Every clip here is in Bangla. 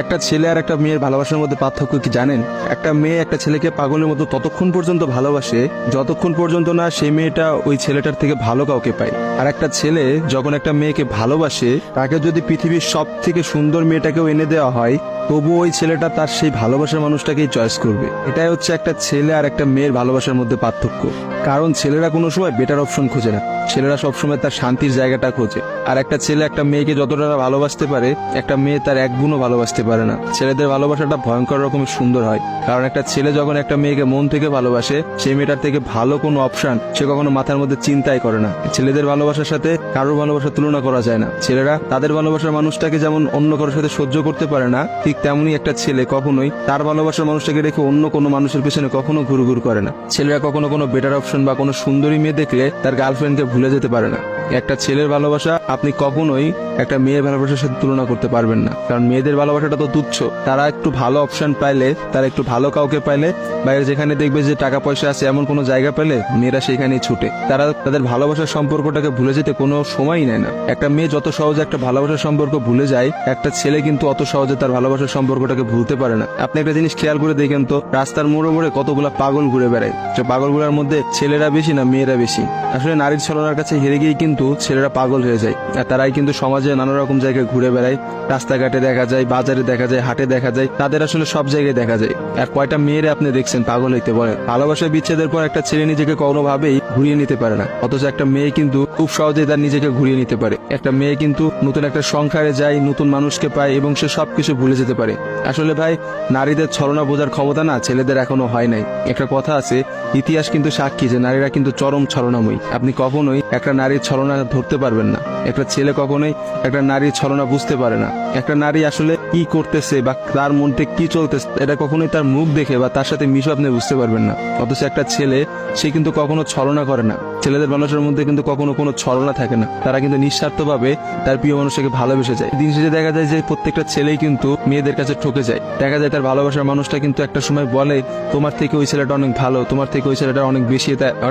একটা ছেলে আর একটা মেয়ের ভালোবাসার মধ্যে পার্থক্য কি জানেন? একটা মেয়ে একটা ছেলেকে পাগলের মতো ততক্ষণ পর্যন্ত ভালোবাসে যতক্ষণ পর্যন্ত না সেই মেয়েটা ওই ছেলেটার থেকে ভালো কাউকে পায়। আর একটা ছেলে যখন একটা মেয়েকে ভালোবাসে, তাকে যদি পৃথিবীর সব থেকে সুন্দর মেয়েটাকেও এনে দেওয়া হয়, তবু ওই ছেলেটা তার সেই ভালোবাসার মানুষটাকেই চয়েস করবে। এটাই হচ্ছে একটা ছেলে আর একটা মেয়ের ভালোবাসার মধ্যে পার্থক্য। কারণ ছেলেরা কোনো সময় বেটার অপশন খোঁজে না, ছেলেরা সবসময় তার শান্তির জায়গাটা খোঁজে। আর একটা ছেলে একটা মেয়েকে যতটা ভালোবাসতে পারে, একটা মেয়ে তার এক গুণও ভালোবাসতে পারে না। ছেলেদের ভালোবাসাটা ভয়ঙ্কর রকমের সুন্দর হয়, কারণ একটা ছেলে যখন একটা মেয়েকে মন থেকে ভালোবাসে, সেই মেয়েটার থেকে ভালো কোনো অপশন সে কখনো মাথার মধ্যে চিন্তাই করে না। ছেলেদের ভালোবাসার সাথে কারোর ভালোবাসার তুলনা করা যায় না। ছেলেরা তাদের ভালোবাসার মানুষটাকে যেমন অন্য কারোর সাথে সহ্য করতে পারে না, ঠিক তেমনি একটা ছেলে কখনোই তার ভালোবাসার মানুষটাকে রেখে অন্য কোনো মানুষের পেছনে কখনো ঘুরঘুর করে না। ছেলেরা কখনো কোনো বেটার অপশন বা কোনো সুন্দরী মেয়ে দেখলে তার গার্লফ্রেন্ডকে ভুলে যেতে পারে না। একটা ছেলের ভালোবাসা আপনি কখনোই একটা মেয়ের ভালোবাসার সাথে তুলনা করতে পারবেন না, কারণ মেয়েদের ভালোবাসাটা তো তুচ্ছ। তারা একটু ভালো অপশন পাইলে, তারা একটু ভালো কাউকে পাইলে, বাইরে যেখানে দেখবে যে টাকা পয়সা আছে এমন কোনো জায়গা পেলে মেয়েরা সেখানেই ছুটে। তারা তাদের ভালোবাসার সম্পর্কটাকে ভুলে যেতে কোনো সময়ই নেয় না। একটা মেয়ে যত সহজে একটা ভালোবাসার সম্পর্ক ভুলে যায়, একটা ছেলে কিন্তু অত সহজে তার ভালোবাসার সম্পর্কটাকে ভুলতে পারে না। আপনি একটা জিনিস খেয়াল করে দেখেন তো, রাস্তার মোড়ে মোড়ে কতগুলা পাগল ঘুরে বেড়ায়। যে পাগলগুলোর মধ্যে ছেলেরা বেশি না মেয়েরা বেশি? আসলে নারীর ছলনার কাছে হেরে গিয়ে কিন্তু ছেলেরা পাগল হয়ে যায়। আর তারাই কিন্তু সমাজে নানা রকম জায়গায় ঘুরে বেড়ায়। রাস্তাঘাটে দেখা যায়, বাজারে দেখা যায়, হাটে দেখা যায়, তাদের আসলে সব জায়গায় দেখা যায়। আর কয়টা মেয়েরা আপনি দেখছেন পাগল হইতে বলে? ভালোবাসা বিচ্ছেদের পর একটা ছেলে নিজেকে কোনোভাবেই ঘুরিয়ে নিতে পারে না, অথচ একটা মেয়ে কিন্তু খুব সহজেই তার নিজেকে ঘুরিয়ে নিতে পারে। একটা মেয়ে কিন্তু নতুন একটা সংসারে যায়, নতুন মানুষকে পায় এবং সে সবকিছু ভুলে যেতে পারে। আসলে ভাই, নারীদের ছলনা বোঝার ক্ষমতা না ছেলেদের এখনো হয় নাই। একটা কথা আছে, ইতিহাস কিন্তু সাক্ষী যে নারীরা কিন্তু চরম ছলনাময়ী। আপনি কখনোই একটা নারীর ছলনা ধরতে পারবেন না। একটা ছেলে কখনোই একটা নারীর ছলনা বুঝতে পারে না। একটা নারী আসলে কি করতেছে বা তার মধ্যে কি চলতেছে, এটা কখনোই তার মুখ দেখে বা তার সাথে মিশে আপনি বুঝতে পারবেন না। অথচ একটা ছেলে, সে কিন্তু কখনো ছলনা করে না। ছেলেদের মানুষের মধ্যে কিন্তু কখনো কোনো ছলনা থাকে না। তারা কিন্তু নিঃস্বার্থভাবে তার প্রিয় মানুষকে ভালোবেসে যায়। দিন শেষে দেখা যায় যে প্রত্যেকটা ছেলেই কিন্তু মেয়েদের কাছে ঠকে যায়। দেখা যায় তার ভালোবাসার মানুষটা কিন্তু একটা সময় বলে, তোমার থেকে ওই ছেলেটা অনেক ভালো, তোমার থেকে ওই ছেলেটা অনেক বেশি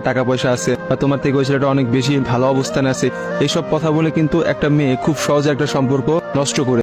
টাকা পয়সা আছে, বা তোমার থেকে ওই ছেলেটা অনেক বেশি ভালো অবস্থানে আছে। এইসব কথা বলে কিন্তু একটা মেয়ে খুব সহজে একটা সম্পর্ক নষ্ট করে।